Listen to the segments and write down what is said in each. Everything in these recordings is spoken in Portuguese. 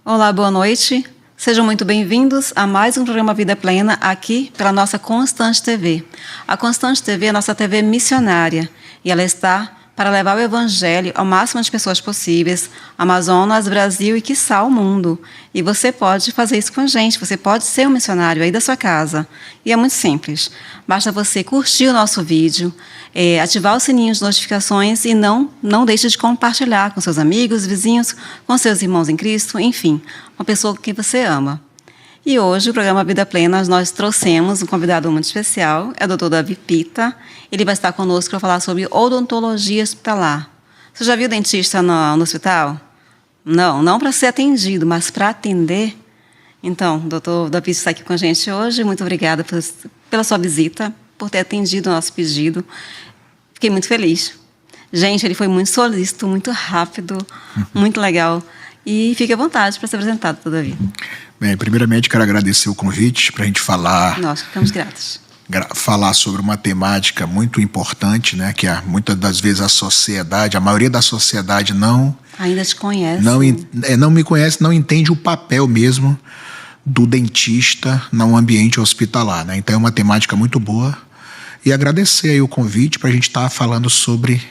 Olá, boa noite. Sejam muito bem-vindos a mais um programa Vida Plena aqui pela nossa Constante TV. A Constante TV é a nossa TV missionária e ela está para levar o Evangelho ao máximo de pessoas possíveis, Amazonas, Brasil e, quiçá, o mundo. E você pode fazer isso com a gente, você pode ser um missionário aí da sua casa. E é muito simples, basta você curtir o nosso vídeo, ativar o sininho de notificações e não deixe de compartilhar com seus amigos, vizinhos, com seus irmãos em Cristo, enfim, uma pessoa que você ama. E hoje, o programa Vida Plena, nós trouxemos um convidado muito especial, é o Dr. Davi Pita. Ele vai estar conosco para falar sobre odontologia hospitalar. Você já viu dentista no hospital? Não para ser atendido, mas para atender. Então, o Dr. Davi está aqui com a gente hoje. Muito obrigada pela sua visita, por ter atendido o nosso pedido. Fiquei muito feliz. Gente, ele foi muito solícito, muito rápido, muito legal. E fique à vontade para se apresentar, Dr. Davi. Bem, primeiramente quero agradecer o convite para a gente falar. Nós ficamos gratos. Falar sobre uma temática muito importante, né? Que muitas das vezes a maioria da sociedade ainda te conhece. Não me conhece, não entende o papel mesmo do dentista no ambiente hospitalar, né? Então é uma temática muito boa. E agradecer aí o convite para a gente estar falando sobre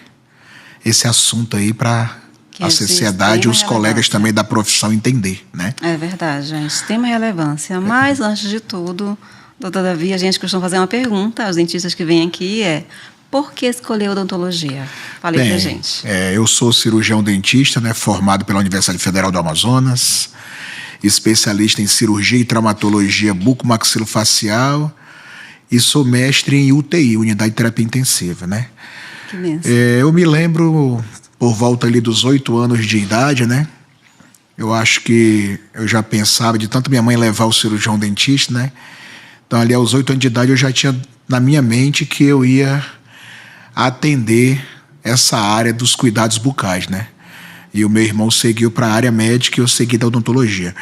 esse assunto aí para a sociedade e os colegas também da profissão entender, né? É verdade, gente. Tem uma relevância. Mas, antes de tudo, doutor Davi, a gente costuma fazer uma pergunta aos dentistas que vêm aqui, por que escolher odontologia? Fale pra gente. Eu sou cirurgião dentista, né, formado pela Universidade Federal do Amazonas, especialista em cirurgia e traumatologia bucomaxilofacial e sou mestre em UTI, Unidade de Terapia Intensiva, né? Que benção. Eu me lembro, por volta ali dos 8 anos de idade, né? Eu acho que eu já pensava, de tanto minha mãe levar o cirurgião dentista, né? Então, ali aos 8 anos de idade, eu já tinha na minha mente que eu ia atender essa área dos cuidados bucais, né? E o meu irmão seguiu para a área médica e eu segui da odontologia.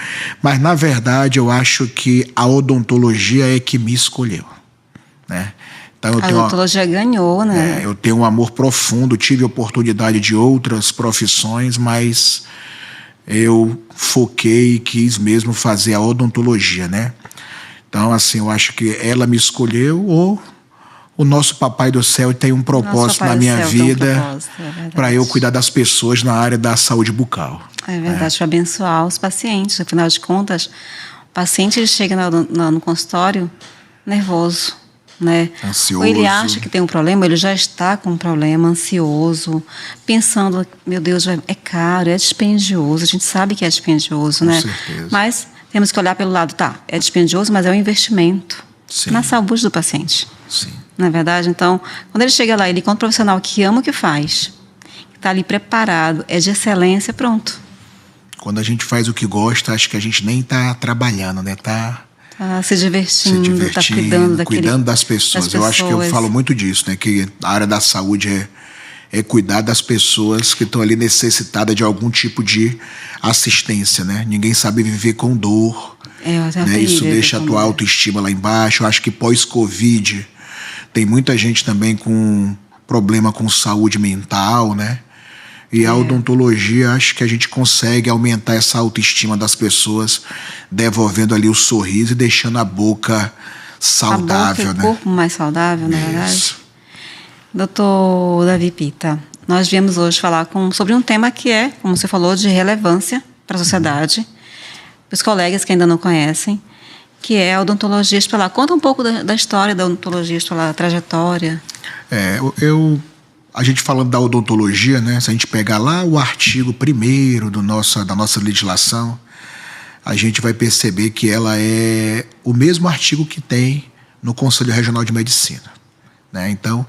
Mas, na verdade, eu acho que a odontologia é que me escolheu, né? Então, a odontologia ganhou, né? Eu tenho um amor profundo, tive oportunidade de outras profissões, mas eu foquei e quis mesmo fazer a odontologia, né? Então, assim, eu acho que ela me escolheu ou o nosso Papai do Céu tem um propósito na minha vida para eu cuidar das pessoas na área da saúde bucal. É verdade, para abençoar os pacientes. Afinal de contas, o paciente ele chega no consultório nervoso, né? Ansioso. Ou ele acha que tem um problema, ele já está com um problema, ansioso, pensando, meu Deus, é caro, é dispendioso. A gente sabe que é dispendioso, né? Com certeza. Mas temos que olhar pelo lado, é dispendioso, mas é um investimento. Sim. Na saúde do paciente. Sim. Não é verdade? Então, quando ele chega lá, ele encontra um profissional que ama o que faz, que está ali preparado, é de excelência, pronto. Quando a gente faz o que gosta, acho que a gente nem está trabalhando, né? Tá se divertindo, tá cuidando das pessoas. Eu acho que eu falo muito disso, né? Que a área da saúde é cuidar das pessoas que estão ali necessitadas de algum tipo de assistência, né? Ninguém sabe viver com dor. Né? Isso deixa a tua autoestima lá embaixo. Eu acho que pós-Covid tem muita gente também com problema com saúde mental, né? E a odontologia, acho que a gente consegue aumentar essa autoestima das pessoas, devolvendo ali o sorriso e deixando a boca saudável, a boca, né? O corpo mais saudável, na verdade. Doutor Davi Pita, nós viemos hoje falar sobre um tema que é, como você falou, de relevância para a sociedade, para os colegas que ainda não conhecem, que é a odontologia hospitalar. Conta um pouco da história da odontologia hospitalar, a trajetória. A gente falando da odontologia, né? Se a gente pegar lá o artigo 1º da nossa legislação, a gente vai perceber que ela é o mesmo artigo que tem no Conselho Regional de Medicina, né? Então,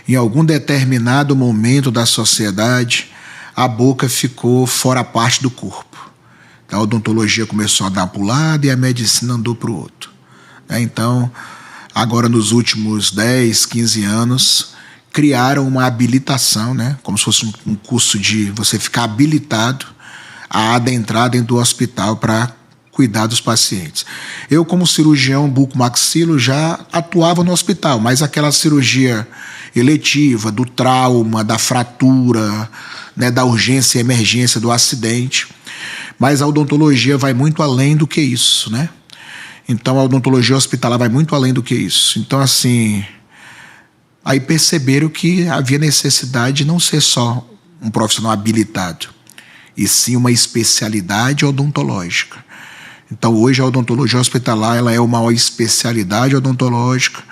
em algum determinado momento da sociedade, a boca ficou fora parte do corpo. Então, a odontologia começou a dar para um lado e a medicina andou para o outro, né? Então, agora nos últimos 10, 15 anos, criaram uma habilitação, né? Como se fosse um curso de você ficar habilitado a adentrar dentro do hospital para cuidar dos pacientes. Eu, como cirurgião bucomaxilo, já atuava no hospital, mas aquela cirurgia eletiva, do trauma, da fratura, né, da urgência e emergência do acidente, Mas a odontologia vai muito além do que isso, né? Então, a odontologia hospitalar vai muito além do que isso. Então, assim, aí perceberam que havia necessidade de não ser só um profissional habilitado, e sim uma especialidade odontológica. Então, hoje, a odontologia hospitalar ela é uma especialidade odontológica,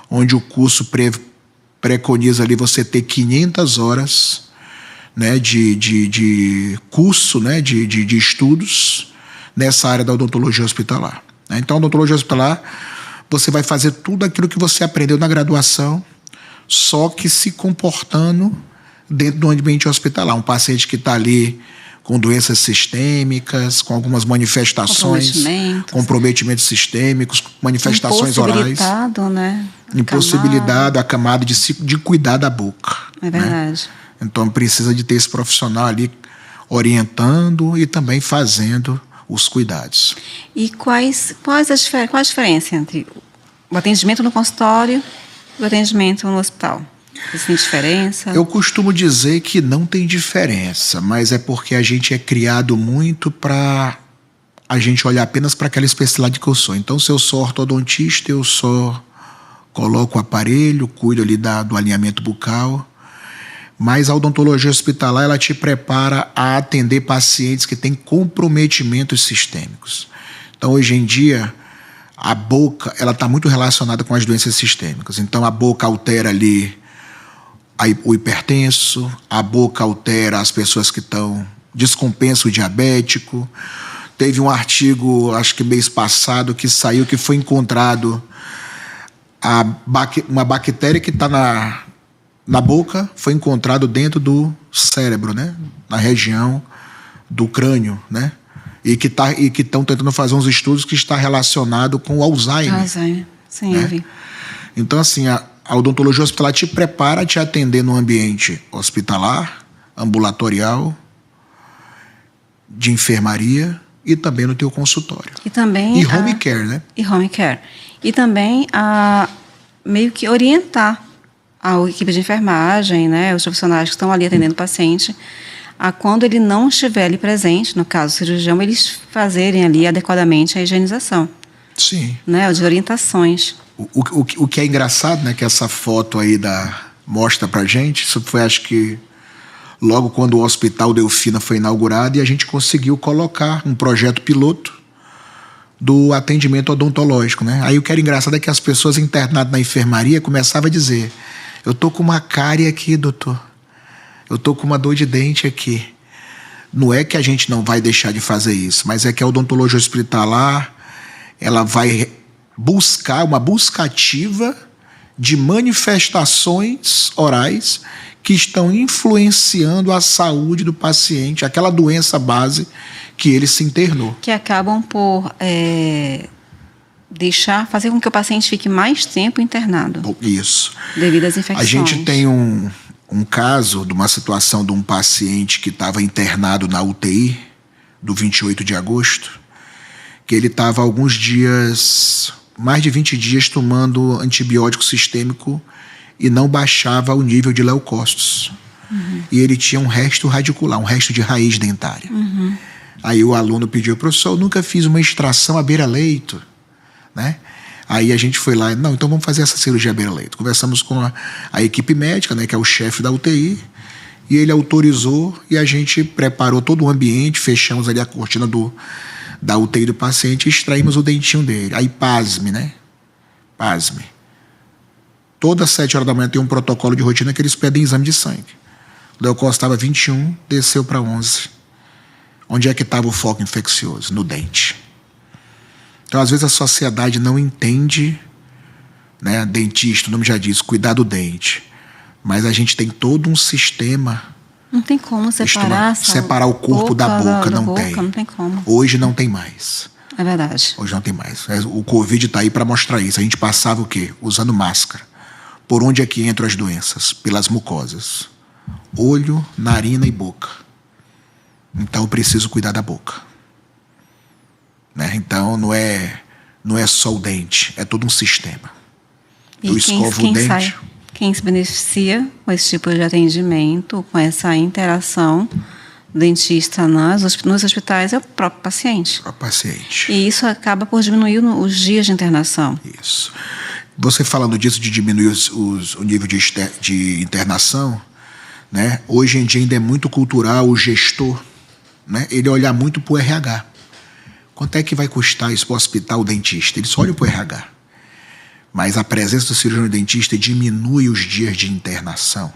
onde o curso preconiza ali você ter 500 horas, né, de curso, né, de estudos nessa área da odontologia hospitalar. Então, a odontologia hospitalar, você vai fazer tudo aquilo que você aprendeu na graduação, só que se comportando dentro do ambiente hospitalar. Um paciente que está ali com doenças sistêmicas, com algumas manifestações, comprometimentos sistêmicos, manifestações orais. Né? Impossibilidade, acamado de cuidar da boca. É verdade. Né? Então, precisa de ter esse profissional ali orientando e também fazendo os cuidados. E qual a diferença entre o atendimento no consultório e o atendimento no hospital? Tem diferença? Eu costumo dizer que não tem diferença, mas é porque a gente é criado muito para a gente olhar apenas para aquela especialidade que eu sou. Então, se eu sou ortodontista, eu só coloco o aparelho, cuido ali do alinhamento bucal. Mas a odontologia hospitalar, ela te prepara a atender pacientes que têm comprometimentos sistêmicos. Então, hoje em dia, a boca ela está muito relacionada com as doenças sistêmicas. Então, a boca altera ali o hipertenso, a boca altera as pessoas que descompensa o diabético. Teve um artigo, acho que mês passado, que saiu, que foi encontrado uma bactéria que está na boca, foi encontrado dentro do cérebro, né? Na região do crânio, né? E que estão tentando fazer uns estudos que está relacionado com o Alzheimer. Alzheimer, sim, né? Eu vi. Então, assim, a odontologia hospitalar te prepara a te atender no ambiente hospitalar, ambulatorial, de enfermaria e também no teu consultório. E também e home care, né? E home care. E também meio que orientar a equipe de enfermagem, né, os profissionais que estão ali atendendo o paciente, a quando ele não estiver ali presente, no caso o cirurgião, eles fazerem ali adequadamente a higienização. Sim. Né, de orientações. O que é engraçado, né, que essa foto aí mostra pra gente, isso foi, acho que, logo quando o Hospital Delfina foi inaugurado, e a gente conseguiu colocar um projeto piloto do atendimento odontológico, né? Aí o que era engraçado é que as pessoas internadas na enfermaria começavam a dizer: eu tô com uma cárie aqui, doutor. Eu tô com uma dor de dente aqui. Não é que a gente não vai deixar de fazer isso, mas é que a odontologia hospitalar, ela vai buscar uma busca ativa de manifestações orais que estão influenciando a saúde do paciente, aquela doença base que ele se internou. Que acabam por fazer com que o paciente fique mais tempo internado. Isso. Devido às infecções. A gente tem um caso de uma situação de um paciente que estava internado na UTI, do 28 de agosto, que ele estava alguns dias, mais de 20 dias, tomando antibiótico sistêmico e não baixava o nível de leucócitos. Uhum. E ele tinha um resto radicular, um resto de raiz dentária. Uhum. Aí o aluno pediu: professor, eu nunca fiz uma extração à beira-leito, né? Aí a gente foi lá, não, então vamos fazer essa cirurgia à beira-leito. Conversamos com a equipe médica, né, que é o chefe da UTI, e ele autorizou e a gente preparou todo o ambiente, fechamos ali a cortina da UTI do paciente e extraímos o dentinho dele. Aí pasme, né? Pasme. Todas as 7 horas da manhã tem um protocolo de rotina que eles pedem exame de sangue. O leucócito estava 21, desceu para 11. Onde é que estava o foco infeccioso? No dente. Então, às vezes, a sociedade não entende, né? Dentista, o nome já diz, cuidar do dente. Mas a gente tem todo um sistema. Não tem como separar o corpo da boca, não tem. Não tem como. Hoje não tem mais. É verdade. Hoje não tem mais. O Covid está aí para mostrar isso. A gente passava o quê? Usando máscara. Por onde é que entram as doenças? Pelas mucosas. Olho, narina e boca. Então eu preciso cuidar da boca. Né? Então não é só o dente, é todo um sistema. E eu escovo o dente. Quem se beneficia com esse tipo de atendimento, com essa interação, O dentista nos hospitais é o próprio paciente. Para o paciente. E isso acaba por diminuir os dias de internação. Isso. Você falando disso, de diminuir o nível de internação, né? Hoje em dia ainda é muito cultural o gestor, né? Ele olhar muito para o RH. Quanto é que vai custar isso para o hospital, o dentista? Ele só olha para o RH. Mas a presença do cirurgião dentista diminui os dias de internação.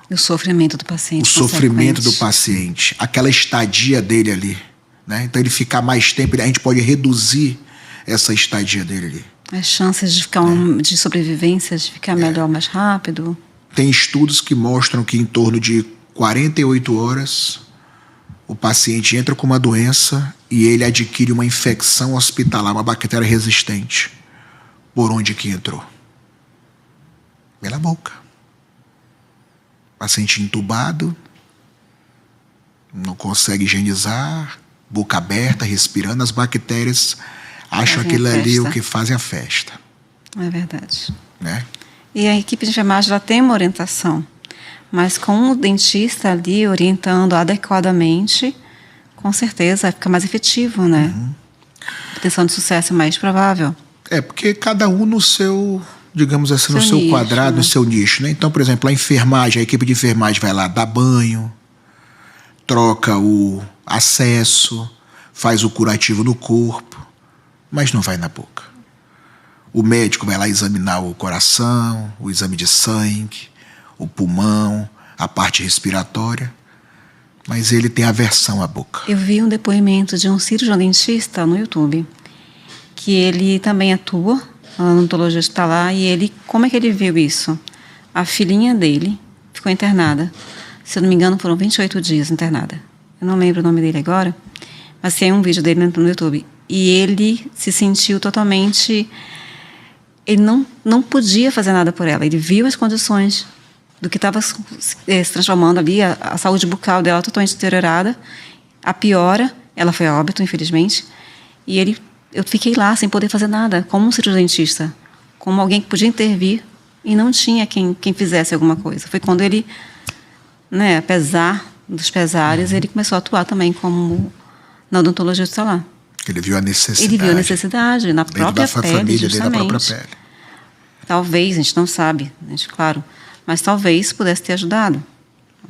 E o sofrimento do paciente. O sofrimento do paciente. Aquela estadia dele ali, né? Então ele ficar mais tempo, a gente pode reduzir essa estadia dele ali. As chances de ficar de sobrevivência, de ficar melhor mais rápido. Tem estudos que mostram que em torno de 48 horas o paciente entra com uma doença e ele adquire uma infecção hospitalar, uma bactéria resistente. Por onde que entrou? Pela boca. Paciente entubado, não consegue higienizar, boca aberta, respirando, as bactérias acham aquilo ali o que fazem a festa. É verdade. Né? E a equipe de enfermagem ela tem uma orientação, mas com o dentista ali orientando adequadamente, com certeza fica mais efetivo, né? A obtenção de sucesso é mais provável. Porque cada um no seu, digamos assim, no seu quadrado, né? No seu nicho, né? Então, por exemplo, a enfermagem, a equipe de enfermagem vai lá, dá banho, troca o acesso, faz o curativo no corpo, mas não vai na boca. O médico vai lá examinar o coração, o exame de sangue, o pulmão, a parte respiratória, mas ele tem aversão à boca. Eu vi um depoimento de um cirurgião dentista no YouTube, que ele também atua, a odontologista está lá, e ele, como é que ele viu isso? A filhinha dele ficou internada, se eu não me engano foram 28 dias internada. Eu não lembro o nome dele agora, mas tem um vídeo dele no YouTube. E ele se sentiu totalmente... Ele não podia fazer nada por ela. Ele viu as condições do que estava se transformando ali, a saúde bucal dela totalmente deteriorada, a piora, ela foi a óbito, infelizmente, e eu fiquei lá sem poder fazer nada, como um cirurgião dentista, como alguém que podia intervir e não tinha quem fizesse alguma coisa. Foi quando ele, né, apesar dos pesares, ele começou a atuar também como na odontologia hospitalar. Ele viu a necessidade. Ele viu a necessidade na própria pele, justamente. Da própria pele. Talvez, a gente não sabe, claro, mas talvez pudesse ter ajudado.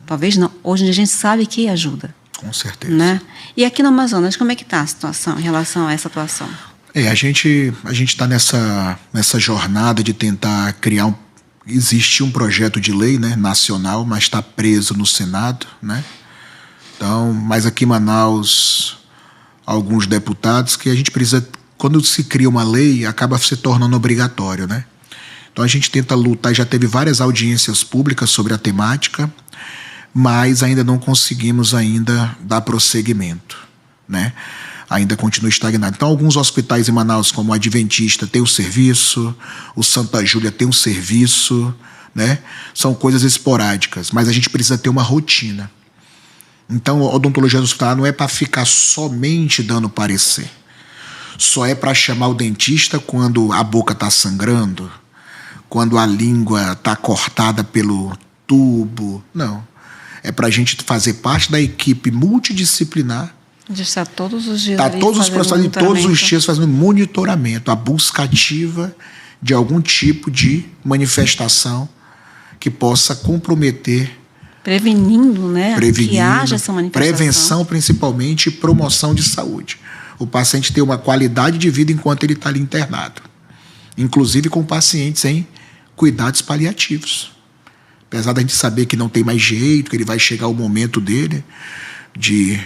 Talvez não. Hoje em dia a gente sabe que ajuda. Com certeza. Né? E aqui no Amazonas, como é que está a situação em relação a essa atuação? A gente está nessa jornada de tentar criar existe um projeto de lei, né, nacional, mas está preso no Senado, né? Então, mas aqui em Manaus, alguns deputados que a gente precisa, quando se cria uma lei, acaba se tornando obrigatório, né? Então a gente tenta lutar, já teve várias audiências públicas sobre a temática, mas ainda não conseguimos dar prosseguimento, né? Ainda continua estagnado. Então alguns hospitais em Manaus, como o Adventista, tem o serviço, o Santa Júlia tem um serviço, né? São coisas esporádicas, mas a gente precisa ter uma rotina. Então a odontologia hospitalar não é para ficar somente dando parecer. Só é para chamar o dentista quando a boca está sangrando, quando a língua está cortada pelo tubo. Não. É para a gente fazer parte da equipe multidisciplinar. De estar todos os dias. Está todos os profissionais, todos os dias fazendo monitoramento, a busca ativa de algum tipo de manifestação que possa comprometer. Prevenindo, né? Que haja essa manifestação. Prevenção, principalmente, e promoção de saúde. O paciente ter uma qualidade de vida enquanto ele está ali internado. Inclusive com pacientes em cuidados paliativos. Apesar da gente saber que não tem mais jeito, que ele vai chegar o momento dele de,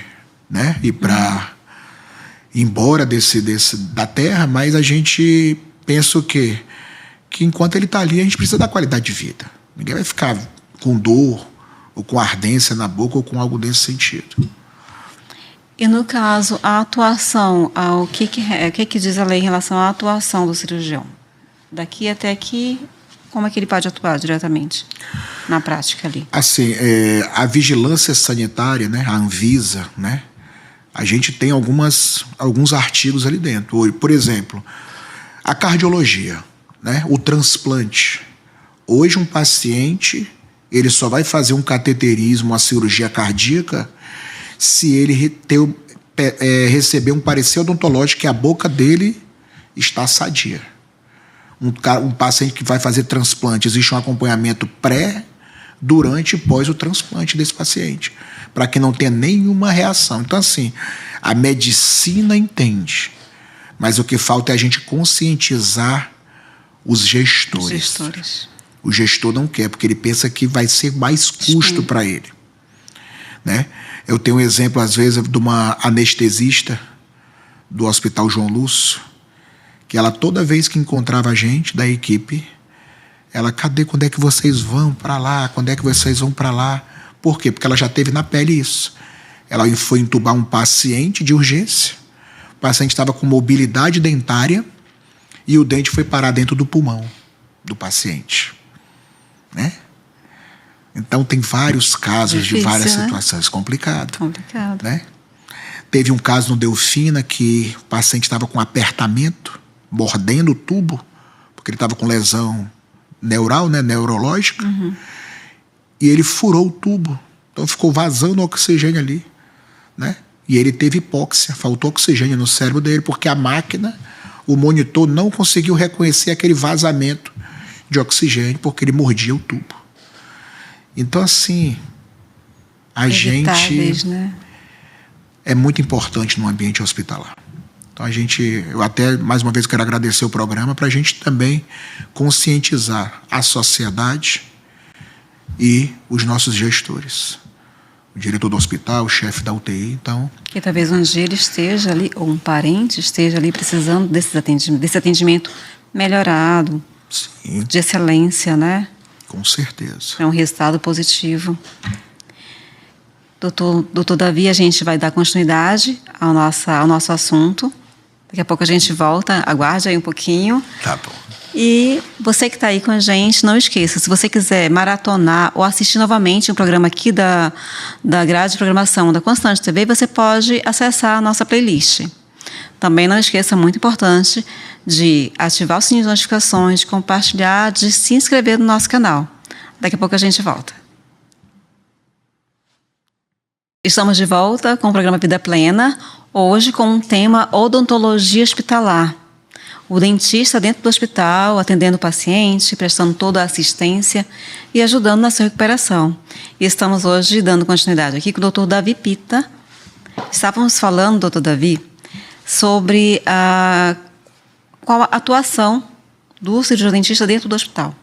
né, ir embora da terra, mas a gente pensa que enquanto ele está ali, a gente precisa dar qualidade de vida. Ninguém vai ficar com dor, ou com ardência na boca, ou com algo desse sentido. E no caso, a atuação, o que diz a lei em relação à atuação do cirurgião? Daqui até aqui, como é que ele pode atuar diretamente na prática ali? Assim, a vigilância sanitária, né, a Anvisa, né, a gente tem alguns artigos ali dentro. Por exemplo, a cardiologia, né, o transplante. Hoje um paciente Ele só vai fazer um cateterismo, uma cirurgia cardíaca, se ele receber um parecer odontológico que a boca dele está sadia. Um paciente que vai fazer transplante, existe um acompanhamento pré, durante e pós o transplante desse paciente, para que não tenha nenhuma reação. Então, assim, a medicina entende, mas o que falta é a gente conscientizar os gestores. O gestor não quer, porque ele pensa que vai ser mais custo para ele, né? Eu tenho um exemplo, às vezes, de uma anestesista do Hospital João Lúcio, que ela, toda vez que encontrava a gente da equipe, ela, cadê, quando é que vocês vão para lá? Quando é que vocês vão para lá? Por quê? Porque ela já teve na pele isso. Ela foi entubar um paciente de urgência, o paciente estava com mobilidade dentária e o dente foi parar dentro do pulmão do paciente, né? Então tem vários casos de várias situações complicadas. Complicado. Né? Teve um caso no Delfina que o paciente estava com apertamento, mordendo o tubo, porque ele estava com lesão neural, né, neurológica, e ele furou o tubo. Então ficou vazando oxigênio ali, né? E ele teve hipóxia, faltou oxigênio no cérebro dele, porque a máquina, o monitor, não conseguiu reconhecer aquele vazamento de oxigênio, porque ele mordia o tubo. Então, assim, a gente né? é muito importante no ambiente hospitalar. Então, eu até, mais uma vez, quero agradecer o programa para a gente também conscientizar a sociedade e os nossos gestores. O diretor do hospital, o chefe da UTI, então... Que talvez um dia ele esteja ali, ou um parente esteja ali precisando desse atendimento melhorado, sim, de excelência, né? Com certeza. É um resultado positivo. Doutor Davi, a gente vai dar continuidade ao nosso assunto. Daqui a pouco a gente volta, aguarde aí um pouquinho. Tá bom. E você que está aí com a gente, não esqueça, se você quiser maratonar ou assistir novamente um programa aqui da grade de programação da Constante TV, você pode acessar a nossa playlist. Também não esqueça, muito importante, de ativar o sininho de notificações, de compartilhar, de se inscrever no nosso canal. Daqui a pouco a gente volta. Estamos de volta com o programa Vida Plena, hoje com um tema odontologia hospitalar. O dentista dentro do hospital, atendendo o paciente, prestando toda a assistência e ajudando na sua recuperação. E estamos hoje dando continuidade aqui com o doutor Davi Pita. Estávamos falando, doutor Davi, sobre qual a atuação do cirurgião dentista dentro do hospital,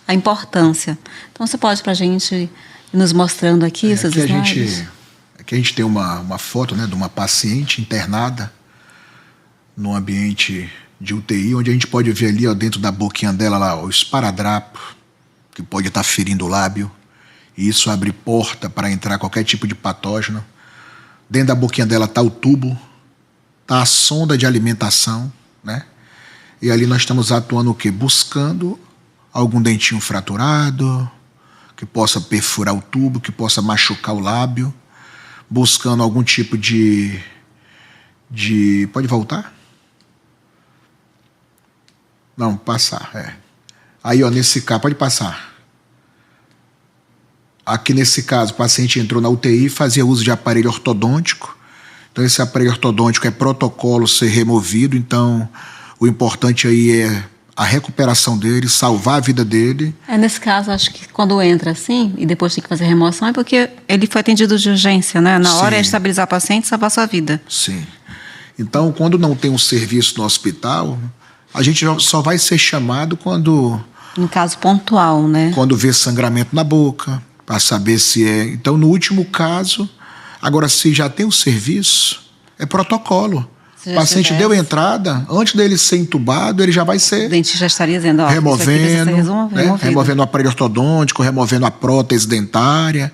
a importância. Então, você pode para a gente ir nos mostrando aqui esses slides? Aqui a gente tem uma foto, né, de uma paciente internada num ambiente de UTI, onde a gente pode ver ali, ó, dentro da boquinha dela lá, o esparadrapo, que pode estar ferindo o lábio, e isso abre porta para entrar qualquer tipo de patógeno. Dentro da boquinha dela está o tubo, está a sonda de alimentação, né? E ali nós estamos atuando o quê? Buscando algum dentinho fraturado, que possa perfurar o tubo, que possa machucar o lábio, buscando algum tipo de... Pode voltar? Não, passar, Aí, ó, nesse caso, pode passar. Aqui nesse caso, o paciente entrou na UTI e fazia uso de aparelho ortodôntico. Então, esse aparelho ortodôntico é protocolo ser removido, então o importante aí é a recuperação dele, salvar a vida dele. Nesse caso, acho que quando entra assim, e depois tem que fazer remoção, é porque ele foi atendido de urgência, né? Na hora é estabilizar o paciente e salvar a sua vida. Sim. Então, quando não tem um serviço no hospital, a gente só vai ser chamado quando... No caso pontual, né? Quando vê sangramento na boca, para saber se é... Então, no último caso... Agora, se já tem o serviço, é protocolo. O paciente deu entrada, antes dele ser entubado, ele já vai ser... O dentista já estaria dizendo, ó, removendo o aparelho ortodôntico, removendo a prótese dentária.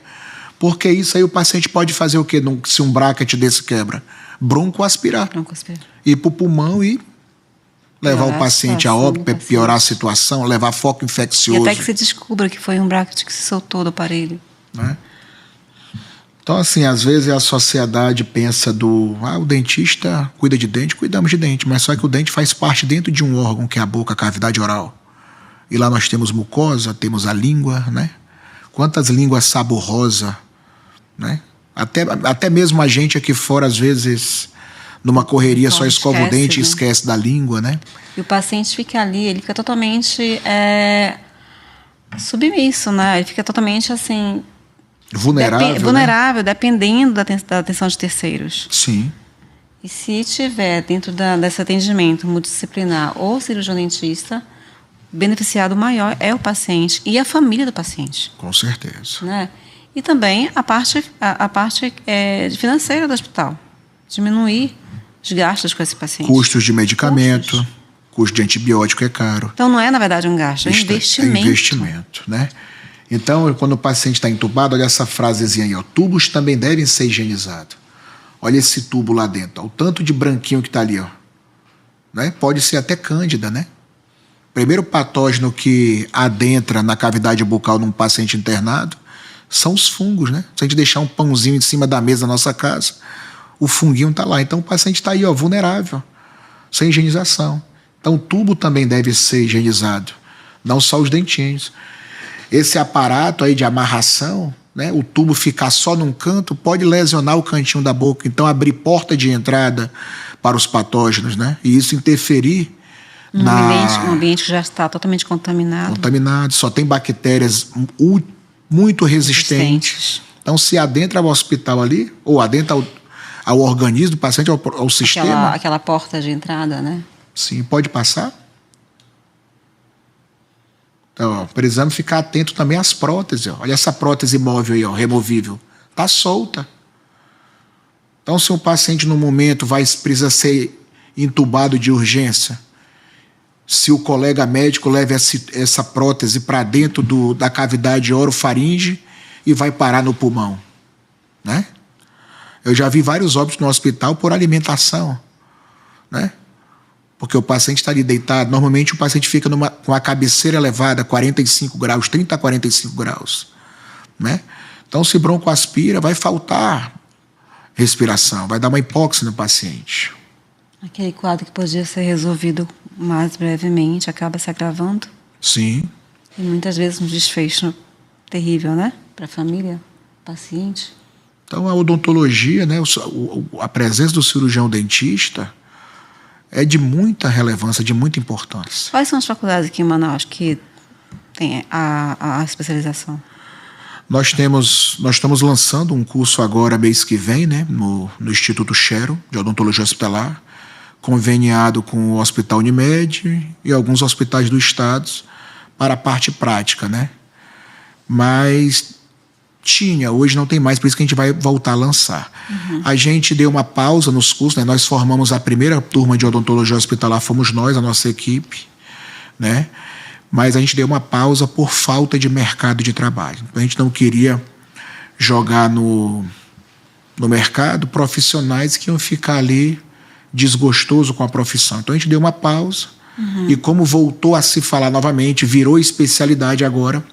Porque isso aí o paciente pode fazer o quê? Se um bracket desse quebra? Broncoaspirar. Ir para o pulmão e levar o paciente a óbito, piorar a situação, levar foco infeccioso. E até que se descubra que foi um bracket que se soltou do aparelho. Né? Então, assim, às vezes a sociedade pensa o dentista cuida de dente, cuidamos de dente, mas só que o dente faz parte dentro de um órgão que é a boca, a cavidade oral. E lá nós temos mucosa, temos a língua, né? Quantas línguas saborrosas, né? Até mesmo a gente aqui fora, às vezes, numa correria, só escova o dente e esquece da língua, né? E o paciente fica ali, ele fica totalmente submisso, né? Ele fica totalmente assim... Vulnerável, dependendo da atenção de terceiros. Sim. E se tiver dentro desse atendimento multidisciplinar ou cirurgião dentista, o beneficiado maior é o paciente e a família do paciente. Com certeza. Né? E também a parte financeira do hospital. Diminuir os gastos com esse paciente. Custos de medicamento, custo de antibiótico é caro. Então não é, na verdade, um gasto, é investimento. É investimento, né? Então, quando o paciente está entubado, olha essa frasezinha aí, ó, tubos também devem ser higienizados. Olha esse tubo lá dentro, ó, o tanto de branquinho que está ali, ó. Né? Pode ser até cândida, né? Primeiro patógeno que adentra na cavidade bucal num paciente internado são os fungos, né? Se a gente deixar um pãozinho em cima da mesa da nossa casa, o funguinho está lá. Então o paciente está aí, ó, vulnerável, sem higienização. Então o tubo também deve ser higienizado, não só os dentinhos. Esse aparato aí de amarração, né, o tubo ficar só num canto, pode lesionar o cantinho da boca. Então abrir porta de entrada para os patógenos, né? E isso interferir um ambiente que já está totalmente contaminado. Contaminado, só tem bactérias muito resistentes. Então, se adentra ao hospital ali, ou adentra ao organismo do paciente, ao sistema... Aquela porta de entrada, né? Sim, pode passar. Então, ó, precisamos ficar atento também às próteses. Ó. Olha essa prótese móvel aí, ó, removível. Está solta. Então, se um paciente, no momento, precisa ser entubado de urgência, se o colega médico leva essa prótese para dentro da cavidade orofaringe e vai parar no pulmão, né? Eu já vi vários óbitos no hospital por alimentação, né? Porque o paciente está ali deitado. Normalmente o paciente fica com a cabeceira elevada, 45 graus, 30 a 45 graus, né? Então, se broncoaspira, vai faltar respiração, vai dar uma hipóxia no paciente. Aquele quadro que podia ser resolvido mais brevemente acaba se agravando. Sim. E muitas vezes um desfecho terrível, né? Para a família, paciente. Então, a odontologia, né, a presença do cirurgião dentista é de muita relevância, de muita importância. Quais são as faculdades aqui em Manaus que têm a especialização? Nós estamos lançando um curso agora, mês que vem, né, no Instituto Chero, de Odontologia Hospitalar, conveniado com o Hospital Unimed e alguns hospitais do estado para a parte prática, né? Mas hoje não tem mais, por isso que a gente vai voltar a lançar. Uhum. A gente deu uma pausa nos cursos, né? Nós formamos a primeira turma de odontologia hospitalar, fomos nós, a nossa equipe, né? Mas a gente deu uma pausa por falta de mercado de trabalho. A gente não queria jogar no mercado profissionais que iam ficar ali desgostoso com a profissão. Então a gente deu uma pausa. Uhum. E como voltou a se falar novamente, virou especialidade agora,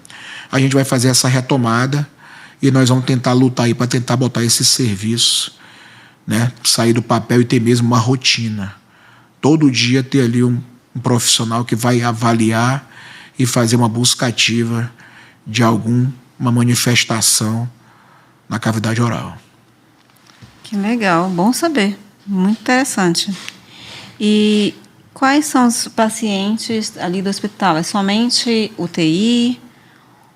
a gente vai fazer essa retomada e nós vamos tentar lutar aí para tentar botar esse serviço, né, sair do papel e ter mesmo uma rotina. Todo dia ter ali um profissional que vai avaliar e fazer uma busca ativa de alguma manifestação na cavidade oral. Que legal, bom saber. Muito interessante. E quais são os pacientes ali do hospital? É somente UTI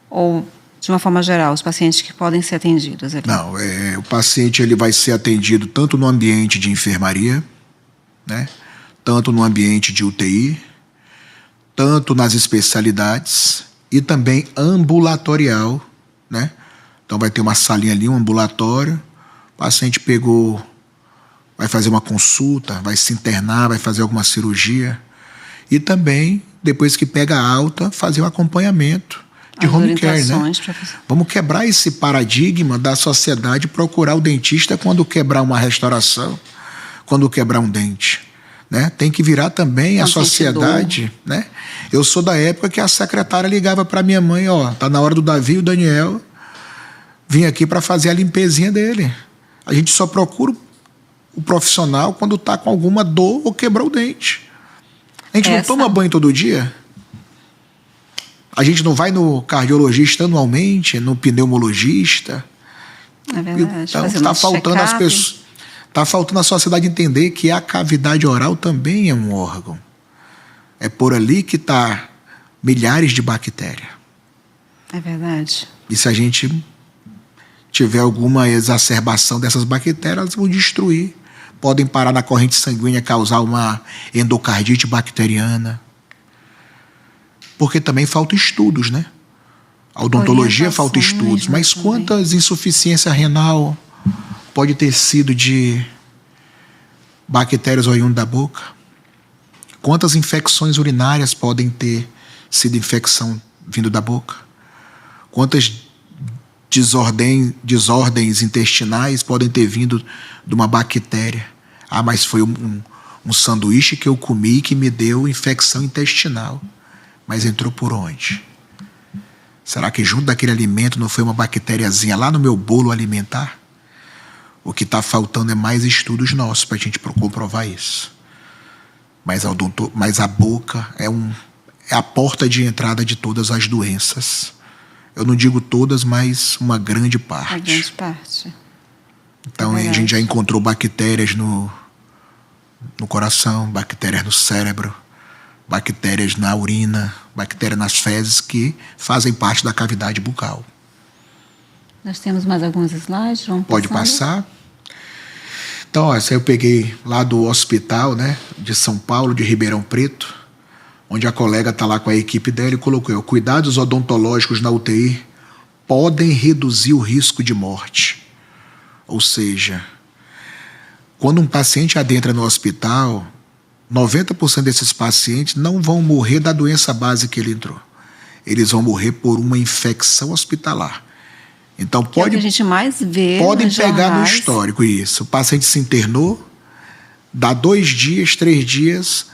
ou, de uma forma geral, os pacientes que podem ser atendidos ali? Não, o paciente ele vai ser atendido tanto no ambiente de enfermaria, né, tanto no ambiente de UTI, tanto nas especialidades e também ambulatorial, né? Então vai ter uma salinha ali, um ambulatório, o paciente vai fazer uma consulta, vai se internar, vai fazer alguma cirurgia. E também, depois que pega a alta, fazer um acompanhamento de home care, né? Vamos quebrar esse paradigma da sociedade procurar o dentista quando quebrar uma restauração, quando quebrar um dente, né? Tem que virar também a sociedade, né? Eu sou da época que a secretária ligava para minha mãe, ó, tá na hora do Davi e o Daniel vir aqui para fazer a limpezinha dele. A gente só procura o profissional quando está com alguma dor ou quebrou o dente. A gente não toma banho todo dia? A gente não vai no cardiologista anualmente, no pneumologista. É verdade. Então, está faltando as pessoas. Está faltando a sociedade entender que a cavidade oral também é um órgão. É por ali que está milhares de bactérias. É verdade. E se a gente tiver alguma exacerbação dessas bactérias, elas vão destruir. Podem parar na corrente sanguínea, causar uma endocardite bacteriana. Porque também faltam estudos, né? A odontologia falta estudos. Mas quantas insuficiência renal pode ter sido de bactérias oriundas da boca? Quantas infecções urinárias podem ter sido infecção vindo da boca? Quantas desordens intestinais podem ter vindo de uma bactéria? Ah, mas foi um sanduíche que eu comi que me deu infecção intestinal. Mas entrou por onde? Será que junto daquele alimento não foi uma bactériazinha lá no meu bolo alimentar? O que está faltando é mais estudos nossos para a gente comprovar isso. Mas a boca é a porta de entrada de todas as doenças. Eu não digo todas, mas uma grande parte. A grande parte. Então, a gente já encontrou bactérias no coração, bactérias no cérebro, bactérias na urina, bactérias nas fezes que fazem parte da cavidade bucal. Nós temos mais alguns slides, vamos Pode passar. Então, ó, essa eu peguei lá do hospital, né, de São Paulo, de Ribeirão Preto, onde a colega está lá com a equipe dela e colocou: cuidados odontológicos na UTI podem reduzir o risco de morte. Ou seja, quando um paciente adentra no hospital, 90% desses pacientes não vão morrer da doença base que ele entrou. Eles vão morrer por uma infecção hospitalar. Então é o que a gente mais vê. Podem pegar no histórico isso. O paciente se internou, dá 2 dias, 3 dias,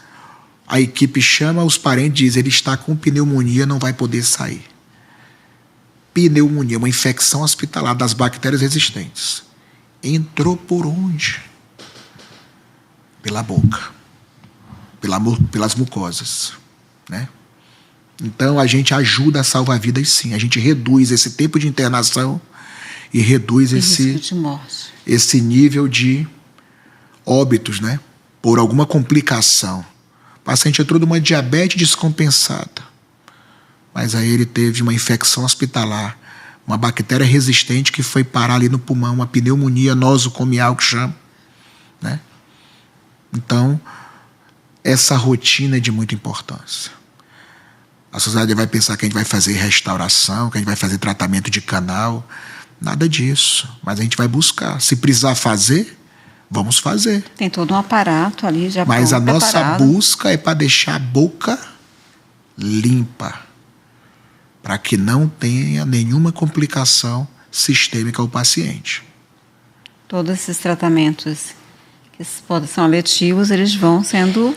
a equipe chama os parentes e diz: ele está com pneumonia, não vai poder sair. Pneumonia, uma infecção hospitalar das bactérias resistentes. Entrou por onde? Pela boca. Pelas mucosas, né? Então a gente ajuda a salvar vidas, sim. A gente reduz esse tempo de internação e reduz esse nível de óbitos, né? Por alguma complicação. O paciente entrou numa diabetes descompensada, mas aí ele teve uma infecção hospitalar, uma bactéria resistente que foi parar ali no pulmão, uma pneumonia nosocomial que chama, né? Então, essa rotina é de muita importância. A sociedade vai pensar que a gente vai fazer restauração, que a gente vai fazer tratamento de canal. Nada disso. Mas a gente vai buscar. Se precisar fazer, vamos fazer. Tem todo um aparato ali já Mas a nossa preparado. busca é para deixar a boca limpa, para que não tenha nenhuma complicação sistêmica ao paciente. Todos esses tratamentos que são letivos, eles vão sendo...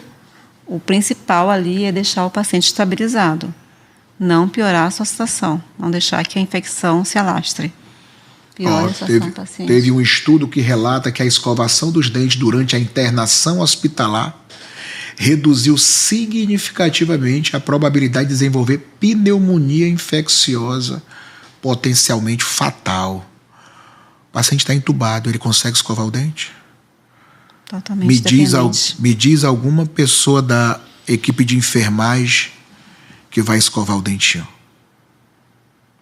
O principal ali é deixar o paciente estabilizado, não piorar a sua situação, não deixar que a infecção se alastre. Pior a situação do paciente. Teve um estudo que relata que a escovação dos dentes durante a internação hospitalar reduziu significativamente a probabilidade de desenvolver pneumonia infecciosa potencialmente fatal. O paciente está entubado, ele consegue escovar o dente? Totalmente me diz alguma pessoa da equipe de enfermagem que vai escovar o dentinho.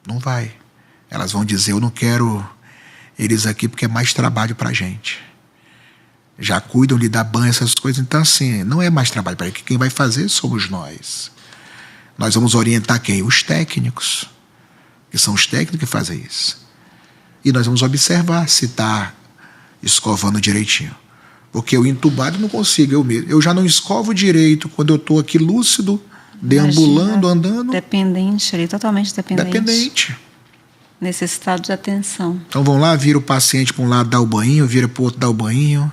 Não vai. Elas vão dizer: eu não quero eles aqui porque é mais trabalho para a gente. Já cuidam de dar banho, essas coisas. Então, assim, não é mais trabalho para eles. Quem vai fazer somos nós. Nós vamos orientar quem? Os técnicos. Que são os técnicos que fazem isso. E nós vamos observar se está escovando direitinho. Porque eu entubado não consigo, eu já não escovo direito quando eu estou aqui lúcido, deambulando, andando. Dependente ali, totalmente dependente. Dependente. Necessitado de atenção. Então vão lá, vira o paciente para um lado, dá o banho, vira para o outro, dá o banho,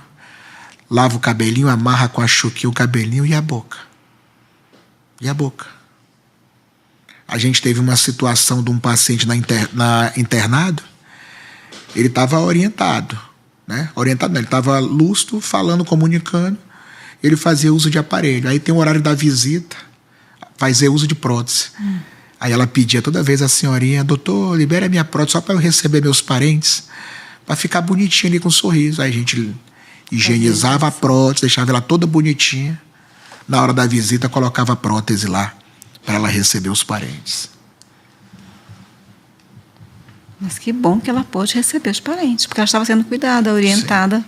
lava o cabelinho, amarra com a chuquinha o cabelinho e a boca. E a boca. A gente teve uma situação de um paciente na internado, ele estava orientado. Né? Orientado não, ele estava lúcido, falando, comunicando, ele fazia uso de aparelho. Aí tem o horário da visita, fazia uso de prótese. Aí ela pedia toda vez a senhorinha: doutor, libera minha prótese só para eu receber meus parentes, para ficar bonitinha ali com um sorriso. Aí a gente higienizava a prótese, deixava ela toda bonitinha. Na hora da visita, colocava a prótese lá, para ela receber os parentes. Mas que bom que ela pôde receber os parentes, porque ela estava sendo cuidada, orientada. Sim.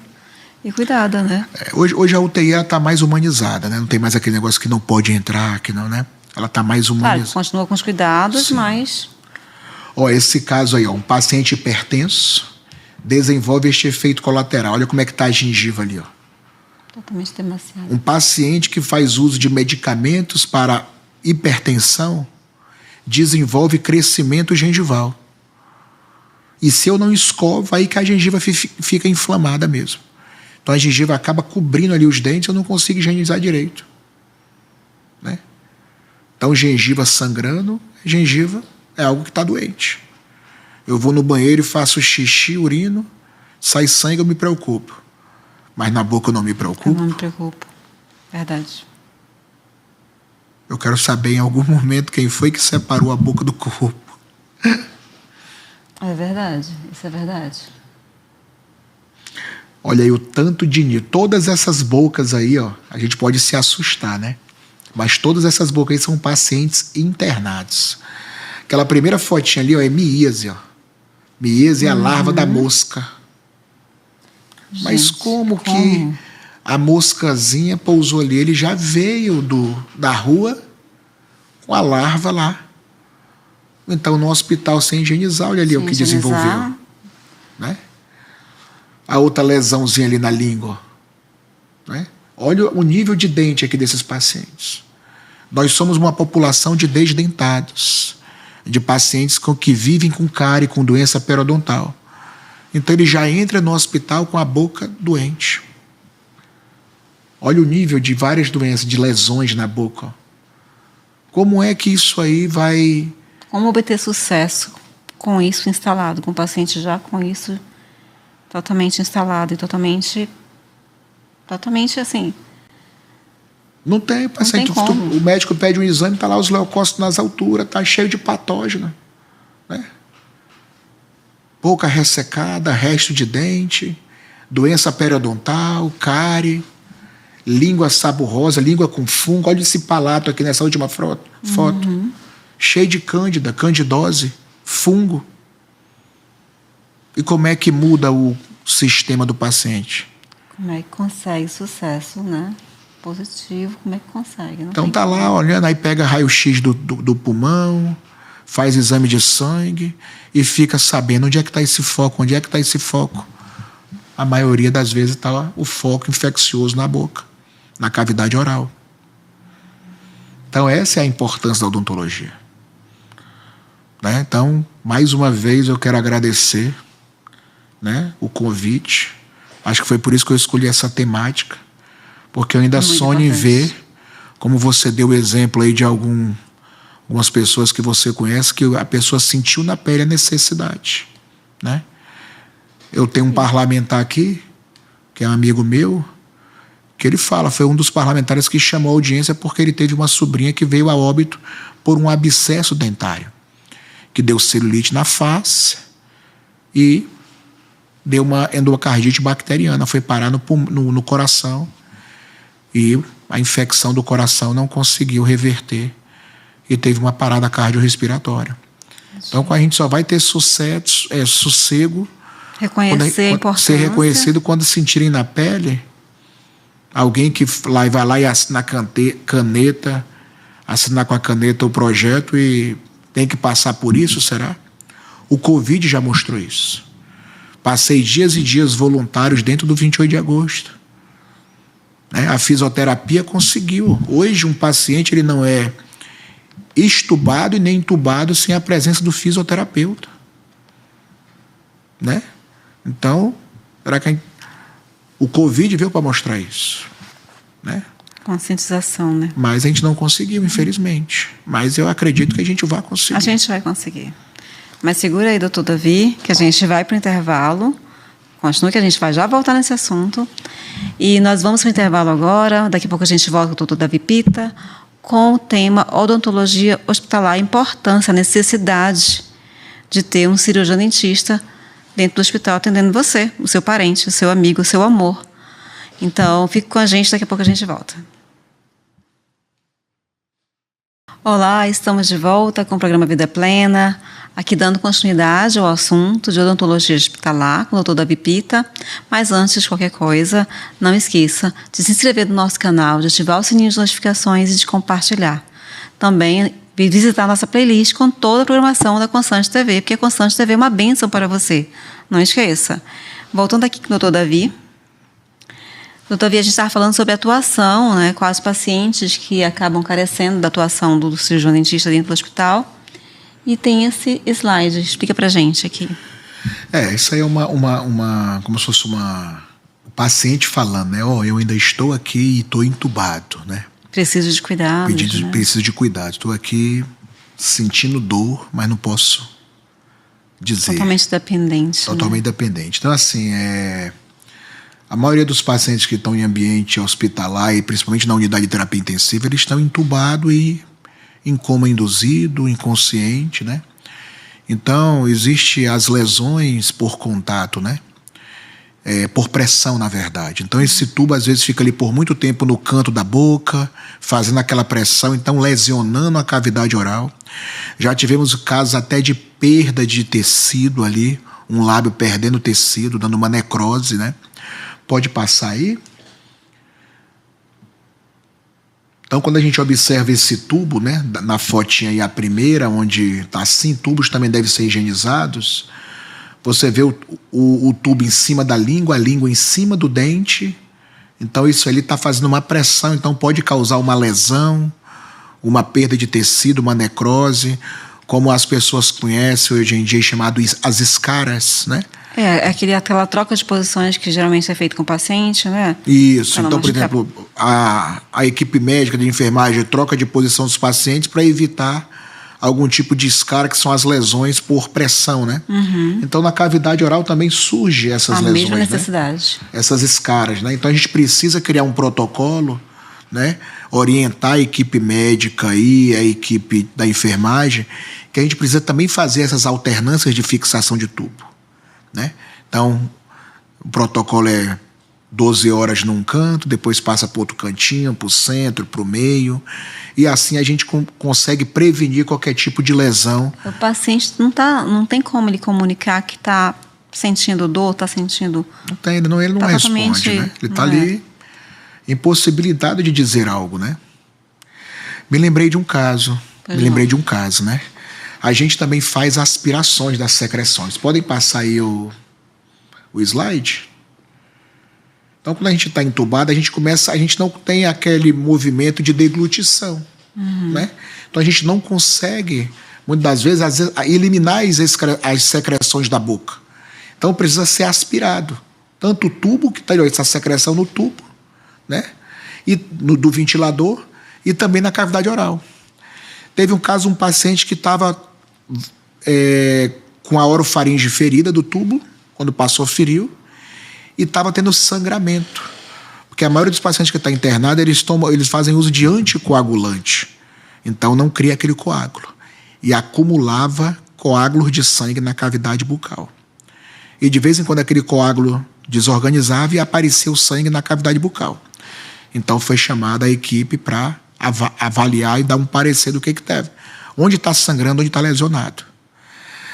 E cuidada, né? Hoje a UTI está mais humanizada, né? Não tem mais aquele negócio que não pode entrar, que não, né? Ela está mais humanizada. Claro, continua com os cuidados, sim, mas... Esse caso aí, um paciente hipertenso desenvolve este efeito colateral. Olha como é que está a gengiva ali, ó. Totalmente demasiado. Um paciente que faz uso de medicamentos para hipertensão desenvolve crescimento gengival. E se eu não escovo, aí que a gengiva fica inflamada mesmo. Então a gengiva acaba cobrindo ali os dentes, eu não consigo higienizar direito. Né? Então gengiva sangrando, gengiva é algo que está doente. Eu vou no banheiro e faço xixi, urino, sai sangue, eu me preocupo. Mas na boca eu não me preocupo. Eu não me preocupo, verdade. Eu quero saber em algum momento quem foi que separou a boca do corpo. É verdade, isso é verdade. Olha aí o tanto de... Todas essas bocas aí, ó, a gente pode se assustar, né? Mas todas essas bocas aí são pacientes internados. Aquela primeira fotinha ali, ó, é miíase, ó. Miíase é a larva da mosca. Gente, mas como que a moscazinha pousou ali? Ele já veio da rua com a larva lá. Então, no hospital, sem higienizar, olha ali sem o que higienizar. Desenvolveu. Né? A outra lesãozinha ali na língua. Né? Olha o nível de dente aqui desses pacientes. Nós somos uma população de desdentados, de pacientes que vivem com cárie, com doença periodontal. Então, ele já entra no hospital com a boca doente. Olha o nível de várias doenças, de lesões na boca. Como é que isso aí vai... Como obter sucesso com isso instalado, com o paciente já com isso totalmente instalado e totalmente assim... Não tem, paciente. Não tem como. O médico pede um exame, está lá os leucócitos nas alturas, está cheio de patógeno. Né? Boca ressecada, resto de dente, doença periodontal, cárie, língua saburrosa, língua com fungo. Olha esse palato aqui nessa última foto. Uhum. Cheio de cândida, candidose, fungo. E como é que muda o sistema do paciente? Como é que consegue sucesso, né? Positivo, como é que consegue? Não então tá lá olhando, aí pega raio-x do pulmão, faz exame de sangue e fica sabendo onde é que está esse foco, onde é que está esse foco. A maioria das vezes está o foco infeccioso na boca, na cavidade oral. Então essa é a importância da odontologia. Né? Então, mais uma vez eu quero agradecer, né, o convite. Acho que foi por isso que eu escolhi essa temática, porque eu ainda sonho em ver, como você deu o exemplo aí de algumas pessoas que você conhece, que a pessoa sentiu na pele a necessidade. Né? Eu tenho um parlamentar aqui, que é um amigo meu, que ele fala, foi um dos parlamentares que chamou a audiência porque ele teve uma sobrinha que veio a óbito por um abscesso dentário, que deu celulite na face e deu uma endocardite bacteriana, foi parar no coração e a infecção do coração não conseguiu reverter e teve uma parada cardiorrespiratória. Então, a gente só vai ter sossego, reconhecer a importância. Ser reconhecido quando sentirem na pele alguém que vai lá e assina caneta, assinar com a caneta o projeto e tem que passar por isso, será? O Covid já mostrou isso. Passei dias e dias voluntários dentro do 28 de agosto. Né? A fisioterapia conseguiu. Hoje um paciente ele não é extubado e nem entubado sem a presença do fisioterapeuta. Né? Então, será que o Covid veio para mostrar isso? Né? Conscientização, né? Mas a gente não conseguiu, infelizmente. Mas eu acredito que a gente vai conseguir. A gente vai conseguir. Mas segura aí, doutor Davi, que a gente vai para o intervalo. Continua que a gente vai já voltar nesse assunto. E nós vamos para o intervalo agora. Daqui a pouco a gente volta com o doutor Davi Pita com o tema Odontologia Hospitalar, a importância, a necessidade de ter um cirurgião dentista dentro do hospital atendendo você, o seu parente, o seu amigo, o seu amor. Então, fique com a gente, daqui a pouco a gente volta. Olá, estamos de volta com o programa Vida Plena, aqui dando continuidade ao assunto de odontologia hospitalar com o Dr. Davi Pita. Mas antes de qualquer coisa, não esqueça de se inscrever no nosso canal, de ativar o sininho de notificações e de compartilhar. Também visitar a nossa playlist com toda a programação da Constante TV, porque a Constante TV é uma bênção para você. Não esqueça. Voltando aqui com o Dr. Davi. Doutor Davi, a gente estava falando sobre atuação, né, com os pacientes que acabam carecendo da atuação do cirurgião dentista dentro do hospital. E tem esse slide. Explica pra gente aqui. Isso aí é como se fosse o paciente falando, né? Eu ainda estou aqui e estou entubado, né? Preciso de cuidado. Né? Preciso de cuidado. Estou aqui sentindo dor, mas não posso dizer. Totalmente dependente. Totalmente dependente. Então, assim, a maioria dos pacientes que estão em ambiente hospitalar e principalmente na unidade de terapia intensiva, eles estão entubados e em coma induzido, inconsciente, né? Então, existe as lesões por contato, né? Por pressão, na verdade. Então, esse tubo, às vezes, fica ali por muito tempo no canto da boca, fazendo aquela pressão, então lesionando a cavidade oral. Já tivemos casos até de perda de tecido ali, um lábio perdendo tecido, dando uma necrose, né? Pode passar aí. Então, quando a gente observa esse tubo, né, na fotinha aí, a primeira, onde está assim, tubos também devem ser higienizados, você vê o tubo em cima da língua, a língua em cima do dente. Então, isso ali está fazendo uma pressão, então pode causar uma lesão, uma perda de tecido, uma necrose, como as pessoas conhecem hoje em dia, chamado as escaras, né? Aquela troca de posições que geralmente é feita com o paciente, né? Isso. Então, por exemplo, a equipe médica de enfermagem troca de posição dos pacientes para evitar algum tipo de escara, que são as lesões por pressão, né? Uhum. Então, na cavidade oral também surge essas lesões. A mesma necessidade. Né? Essas escaras, né? Então, a gente precisa criar um protocolo, né? Orientar a equipe médica e a equipe da enfermagem, que a gente precisa também fazer essas alternâncias de fixação de tubo. Né? Então, o protocolo é 12 horas num canto, depois passa para outro cantinho, para o centro, para o meio, e assim a gente consegue prevenir qualquer tipo de lesão. O paciente não tem como ele comunicar que está sentindo dor, está sentindo... Não tem, ele não responde, né? Ele está ali impossibilitado de dizer algo, né? Me lembrei de um caso, né? A gente também faz aspirações das secreções. Podem passar aí o slide? Então, quando a gente está entubado, a gente não tem aquele movimento de deglutição, né? Então, a gente não consegue, muitas das vezes, eliminar as secreções da boca. Então, precisa ser aspirado. Tanto o tubo, que está essa secreção no tubo, né? E do ventilador, e também na cavidade oral. Teve um caso, um paciente que estava com a orofaringe ferida do tubo, quando passou feriu, e estava tendo sangramento. Porque a maioria dos pacientes que está internado, eles fazem uso de anticoagulante. Então não cria aquele coágulo. E acumulava coágulos de sangue na cavidade bucal. E de vez em quando aquele coágulo desorganizava e aparecia o sangue na cavidade bucal. Então foi chamada a equipe para avaliar e dar um parecer do que teve. Onde está sangrando, onde está lesionado.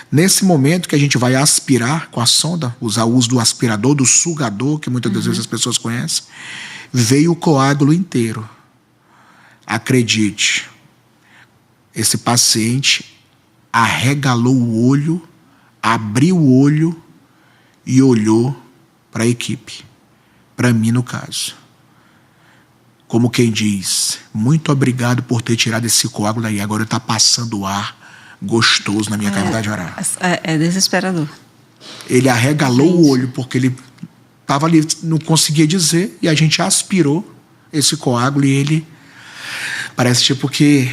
Nesse momento que a gente vai aspirar com a sonda, usar o uso do aspirador, do sugador, que muitas das vezes as pessoas conhecem, veio o coágulo inteiro. Acredite, esse paciente arregalou o olho, abriu o olho e olhou para a equipe, para mim no caso. Como quem diz, muito obrigado por ter tirado esse coágulo daí, agora está passando ar gostoso na minha cavidade oral. É desesperador. Ele arregalou o olho porque ele estava ali, não conseguia dizer, e a gente aspirou esse coágulo e ele parece tipo que,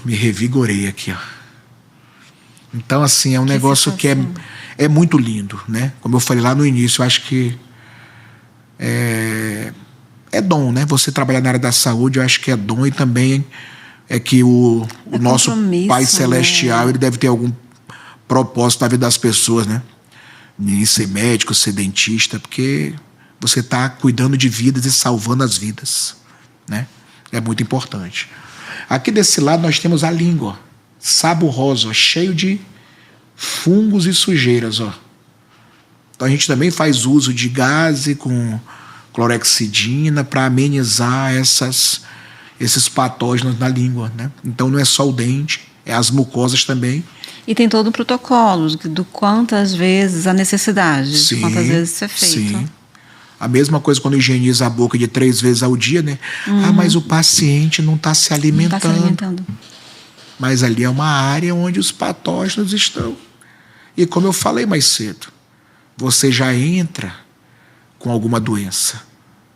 me revigorei aqui, ó. Então, assim, é um negócio que é muito lindo, né? Como eu falei lá no início, eu acho que é dom, né? Você trabalhar na área da saúde, eu acho que é dom, e também é que o nosso Pai Celestial, né? ele deve ter algum propósito na vida das pessoas, né? Nem ser médico, ser dentista, porque você está cuidando de vidas e salvando as vidas, né? É muito importante. Aqui desse lado nós temos a língua, saborrosa, ó, cheio de fungos e sujeiras, ó. Então a gente também faz uso de gaze com clorexidina para amenizar esses patógenos na língua, né? Então não é só o dente, é as mucosas também. E tem todo um protocolo do quantas vezes a necessidade, Sim, de quantas vezes isso é feito. Sim. A mesma coisa quando higieniza a boca de 3 vezes ao dia, né? Mas o paciente não está se alimentando. Não está se alimentando. Mas ali é uma área onde os patógenos estão. E como eu falei mais cedo, você já entra com alguma doença.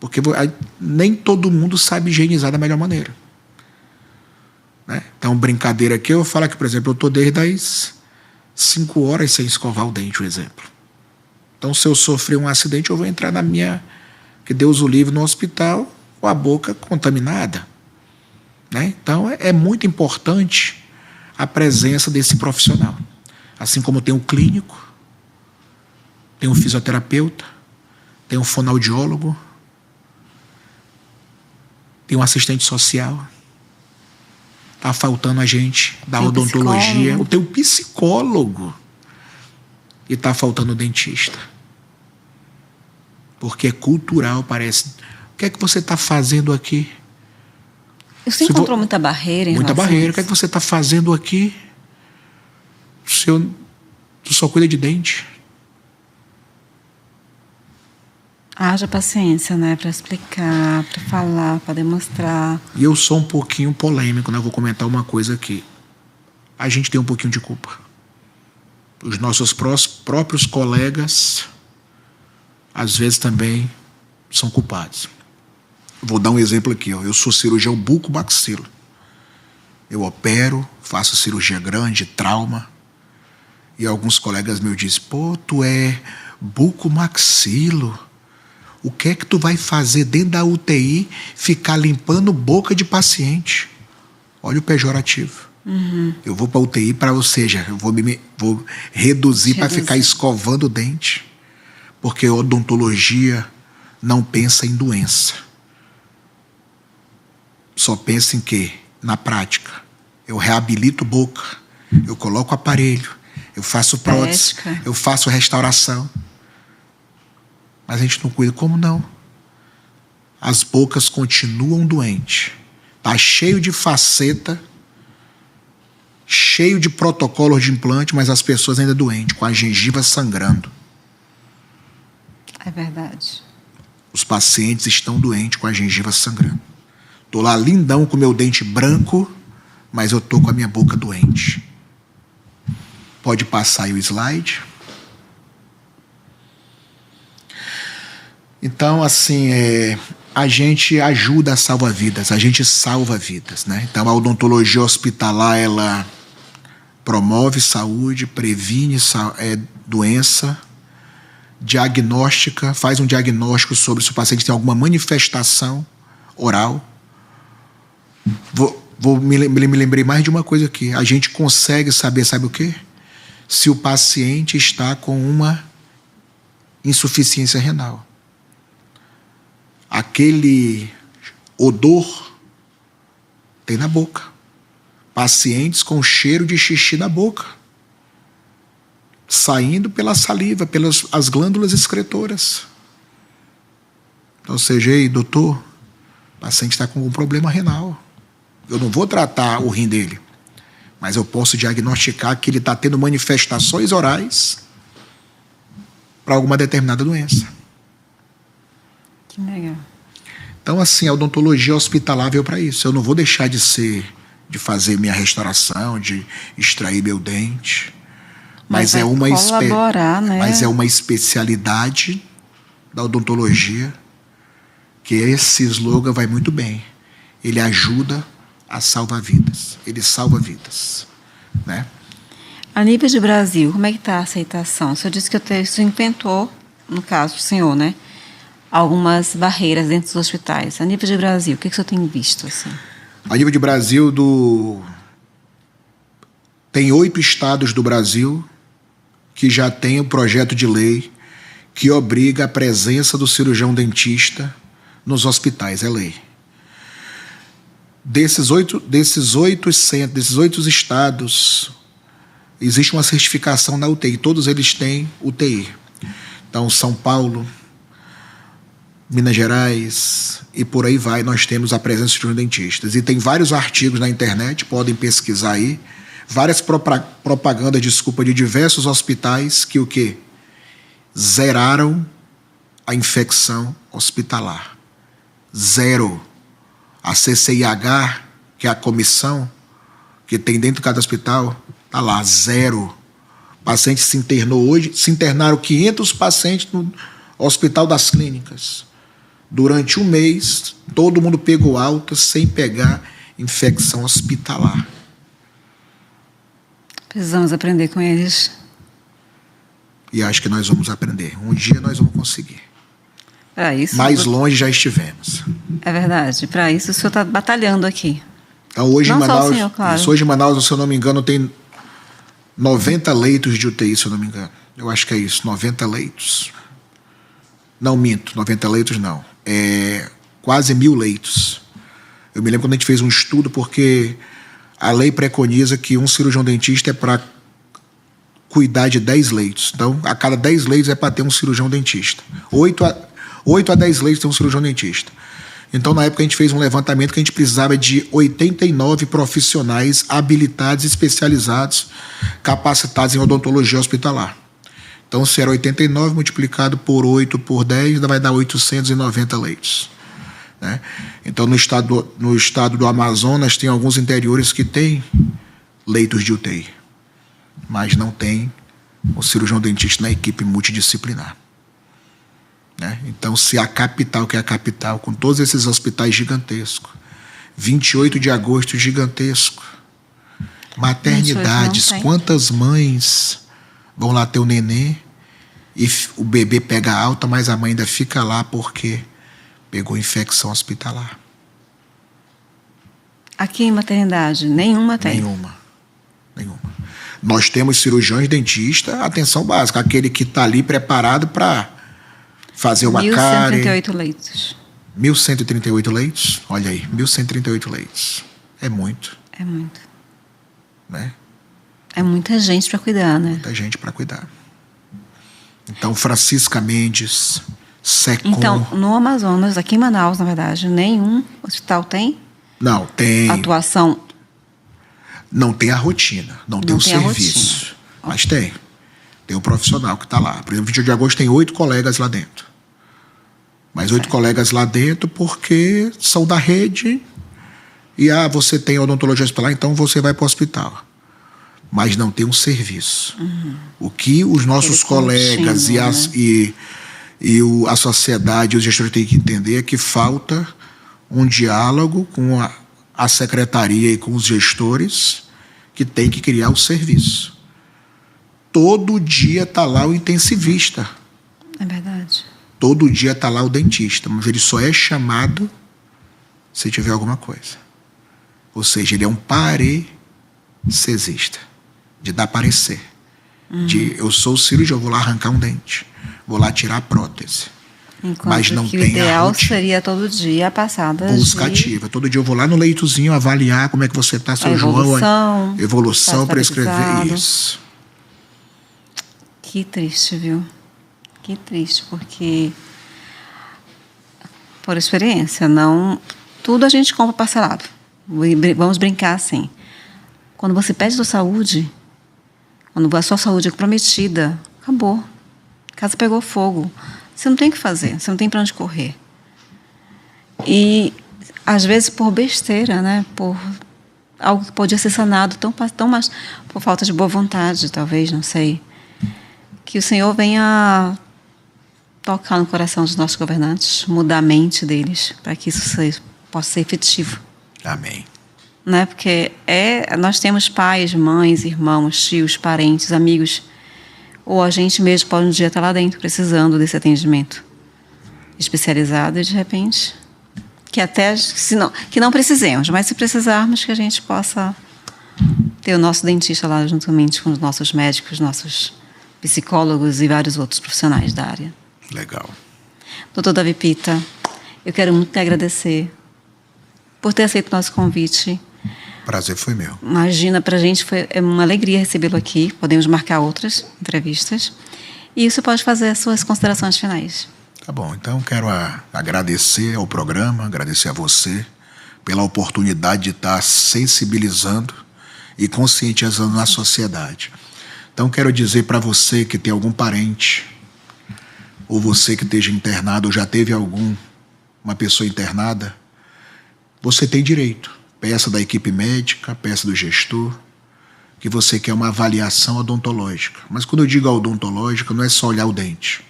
Porque nem todo mundo sabe higienizar da melhor maneira. Né? Então, brincadeira aqui, eu falo que, por exemplo, eu estou desde as 5 horas sem escovar o dente, por exemplo. Então, se eu sofrer um acidente, eu vou entrar na minha, que Deus o livre, no hospital, com a boca contaminada. Né? Então, é muito importante a presença desse profissional. Assim como tem o clínico, tem o fisioterapeuta, tem o fonoaudiólogo, tem um assistente social. Está faltando a gente da odontologia. Tem o psicólogo. E está faltando o dentista. Porque é cultural, parece. O que é que você está fazendo aqui? Você encontrou muita barreira em Muita barreira. O que é que você está fazendo aqui? Tu só cuida de dente. Haja paciência, né? Para explicar, para falar, para demonstrar. E eu sou um pouquinho polêmico, né? Eu vou comentar uma coisa aqui. A gente tem um pouquinho de culpa. Os nossos próprios colegas, às vezes, também são culpados. Vou dar um exemplo aqui. Ó. Eu sou cirurgião bucomaxilo. Eu opero, faço cirurgia grande, trauma. E alguns colegas meus dizem, pô, tu é bucomaxilo. O que é que tu vai fazer dentro da UTI ficar limpando boca de paciente? Olha o pejorativo. Eu vou para a UTI ou seja, eu vou reduzir para ficar escovando o dente. Porque odontologia não pensa em doença. Só pensa em quê? Na prática. Eu reabilito boca, eu coloco aparelho, eu faço prótese, eu faço restauração. Mas a gente não cuida. Como não? As bocas continuam doentes. Está cheio de faceta, cheio de protocolos de implante, mas as pessoas ainda doentes, com a gengiva sangrando. É verdade. Os pacientes estão doentes com a gengiva sangrando. Estou lá lindão com meu dente branco, mas eu estou com a minha boca doente. Pode passar aí o slide. Então, assim, a gente ajuda a salvar vidas, a gente salva vidas, né? Então, a odontologia hospitalar, ela promove saúde, previne doença, diagnóstica, faz um diagnóstico sobre se o paciente tem alguma manifestação oral. Me lembrei mais de uma coisa aqui. A gente consegue saber, sabe o quê? Se o paciente está com uma insuficiência renal. Aquele odor tem na boca. Pacientes com cheiro de xixi na boca, saindo pela saliva, pelas as glândulas excretoras. Então, ou seja, ei, doutor, o paciente está com um problema renal. Eu não vou tratar o rim dele, mas eu posso diagnosticar que ele está tendo manifestações orais para alguma determinada doença. Que legal. Então, assim, a odontologia hospitalar veio para isso. Eu não vou deixar de fazer minha restauração, de extrair meu dente. Mas é uma né? Mas é uma especialidade da odontologia que esse slogan vai muito bem. Ele ajuda a salvar vidas. Ele salva vidas, né? A nível de Brasil, como é que está a aceitação? O senhor disse que o texto inventou, no caso do senhor, né? Algumas barreiras dentro dos hospitais. A nível de Brasil, o que o senhor tem visto? Assim? A nível de Brasil, tem 8 estados do Brasil que já tem um projeto de lei que obriga a presença do cirurgião dentista nos hospitais, é lei. Desses oito estados, existe uma certificação na UTI, todos eles têm UTI. Então, São Paulo, Minas Gerais e por aí vai, nós temos a presença de cirurgiões dentistas. E tem vários artigos na internet, podem pesquisar aí, várias propagandas, de diversos hospitais que o quê? Zeraram a infecção hospitalar. Zero. A CCIH, que é a comissão que tem dentro de cada hospital, está lá, zero. O paciente se internou hoje, se internaram 500 pacientes no Hospital das Clínicas. Durante um mês, todo mundo pegou alta sem pegar infecção hospitalar. Precisamos aprender com eles. E acho que nós vamos aprender. Um dia nós vamos conseguir. Para isso, mais longe já estivemos. É verdade. Para isso o senhor está batalhando aqui. Então, hoje não em Manaus, só o senhor, claro. Hoje em Manaus, se eu não me engano, tem 90 leitos de UTI, se eu não me engano. Eu acho que é isso, 90 leitos. Não minto, 90 leitos não. É quase 1.000 leitos. Eu me lembro quando a gente fez um estudo, porque a lei preconiza que um cirurgião dentista é para cuidar de 10 leitos. Então, a cada 10 leitos é para ter um cirurgião dentista. 8 a 10 leitos tem um cirurgião dentista. Então, na época, a gente fez um levantamento que a gente precisava de 89 profissionais habilitados, especializados, capacitados em odontologia hospitalar. Então, se era 89 multiplicado por 8 por 10, ainda vai dar 890 leitos. Né? Então, no estado do Amazonas, tem alguns interiores que têm leitos de UTI, mas não tem o cirurgião dentista na equipe multidisciplinar. Né? Então, se a capital, que é a capital, com todos esses hospitais gigantescos, 28 de agosto gigantesco, maternidades, quantas mães vão lá ter o nenê e o bebê pega alta, mas a mãe ainda fica lá porque pegou infecção hospitalar. Aqui em maternidade, nenhuma tem? Nenhuma. Nós temos cirurgiões dentistas, atenção básica, aquele que está ali preparado para fazer uma cárie. 1.138 leitos. 1.138 leitos? Olha aí, 1.138 leitos. É muito. É muito. Né? É muita gente para cuidar, né? Muita gente para cuidar. Então, Francisca Mendes, Secom... Então, no Amazonas, aqui em Manaus, na verdade, nenhum hospital tem? Não, tem... Atuação? Não tem a rotina, não tem o serviço. Mas tem. Tem um profissional que está lá. Por exemplo, 20 de agosto tem 8 colegas lá dentro. Mas 8 colegas lá dentro porque são da rede e você tem odontologia hospitalar, então você vai para o hospital. Mas não tem um serviço. O que os nossos colegas a sociedade e os gestores têm que entender é que falta um diálogo com a secretaria e com os gestores que tem que criar o serviço. Todo dia está lá o intensivista. É verdade. Todo dia está lá o dentista, mas ele só é chamado se tiver alguma coisa. Ou seja, ele é um parecesista, de dar parecer. De eu sou cirurgião, eu vou lá arrancar um dente, vou lá tirar a prótese. Enquanto mas não que tem o ideal a rotina. Seria todo dia a passada busca ativa. Todo dia eu vou lá no leitozinho avaliar como é que você está, seu João. Evolução, prescrever isso. Que triste, viu? Que triste, porque por experiência, não tudo a gente compra parcelado. Vamos brincar assim. Quando você pede sua saúde, quando a sua saúde é comprometida, acabou. A casa pegou fogo. Você não tem o que fazer, você não tem para onde correr. E, às vezes, por besteira, né? Por algo que podia ser sanado tão mais por falta de boa vontade, talvez, não sei. Que o Senhor venha tocar no coração dos nossos governantes, mudar a mente deles, para que isso possa ser efetivo. Amém. Né? Porque nós temos pais, mães, irmãos, tios, parentes, amigos, ou a gente mesmo pode um dia estar lá dentro precisando desse atendimento especializado e, de repente, que não precisemos, mas se precisarmos, que a gente possa ter o nosso dentista lá juntamente com os nossos médicos, nossos psicólogos e vários outros profissionais da área. Legal. Doutor Davi Pita, eu quero muito te agradecer por ter aceito o nosso convite. Prazer foi meu. Imagina, para a gente é uma alegria recebê-lo aqui. Podemos marcar outras entrevistas. E isso pode fazer as suas considerações finais. Tá bom, então quero agradecer ao programa, agradecer a você pela oportunidade de estar sensibilizando e conscientizando a sociedade. Então quero dizer para você que tem algum parente, ou você que esteja internado, ou já teve uma pessoa internada, você tem direito. Peça da equipe médica, peça do gestor, que você quer uma avaliação odontológica. Mas quando eu digo odontológica, não é só olhar o dente.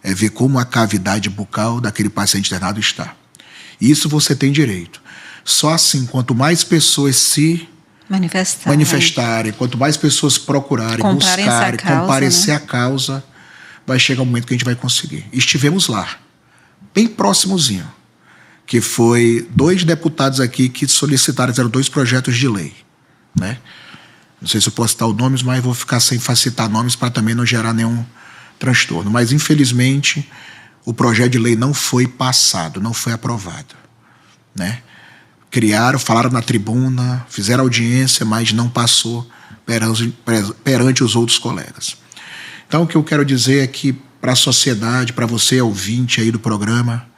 É ver como a cavidade bucal daquele paciente internado está. Isso você tem direito. Só assim, quanto mais pessoas se manifestarem, quanto mais pessoas procurarem, buscarem, comparecer à causa, vai chegar um momento que a gente vai conseguir. Estivemos lá, bem próximozinho, que foi 2 deputados aqui que solicitaram, eram 2 projetos de lei, né? Não sei se eu posso citar os nomes, mas vou ficar sem citar nomes para também não gerar nenhum transtorno. Mas, infelizmente, o projeto de lei não foi passado, não foi aprovado, né? Falaram na tribuna, fizeram audiência, mas não passou perante os outros colegas. Então, o que eu quero dizer é que, para a sociedade, para você, ouvinte aí do programa,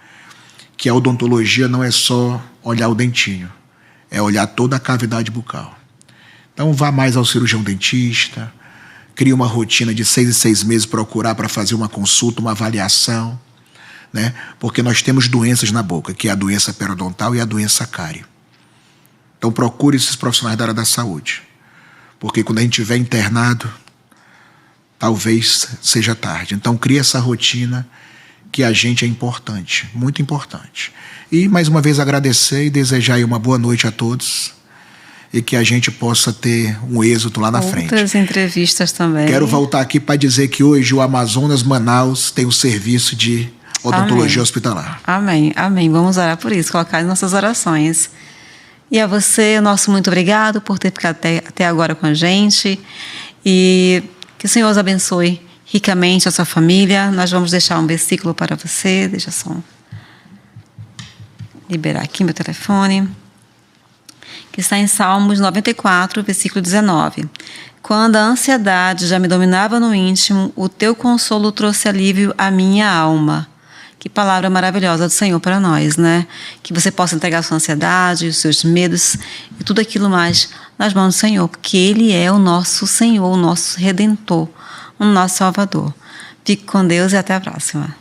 que a odontologia não é só olhar o dentinho, é olhar toda a cavidade bucal. Então, vá mais ao cirurgião dentista, crie uma rotina de 6 em 6 meses, procurar para fazer uma consulta, uma avaliação, né? Porque nós temos doenças na boca, que é a doença periodontal e a doença cárie. Então, procure esses profissionais da área da saúde, porque quando a gente estiver internado, talvez seja tarde. Então, crie essa rotina, que a gente é importante, muito importante. E, mais uma vez, agradecer e desejar aí uma boa noite a todos e que a gente possa ter um êxito lá na frente. Outras entrevistas também. Quero voltar aqui para dizer que hoje o Amazonas Manaus tem o serviço de odontologia hospitalar. Amém, amém. Vamos orar por isso, colocar em nossas orações. E a você, nosso muito obrigado por ter ficado até agora com a gente. E que o Senhor os abençoe ricamente a sua família. Nós vamos deixar um versículo para você. Deixa só liberar aqui meu telefone. Que está em Salmos 94, versículo 19. Quando a ansiedade já me dominava no íntimo, o teu consolo trouxe alívio à minha alma. Que palavra maravilhosa do Senhor para nós, né? Que você possa entregar a sua ansiedade, os seus medos e tudo aquilo mais nas mãos do Senhor, porque Ele é o nosso Senhor, o nosso Redentor, o nosso Salvador. Fique com Deus e até a próxima.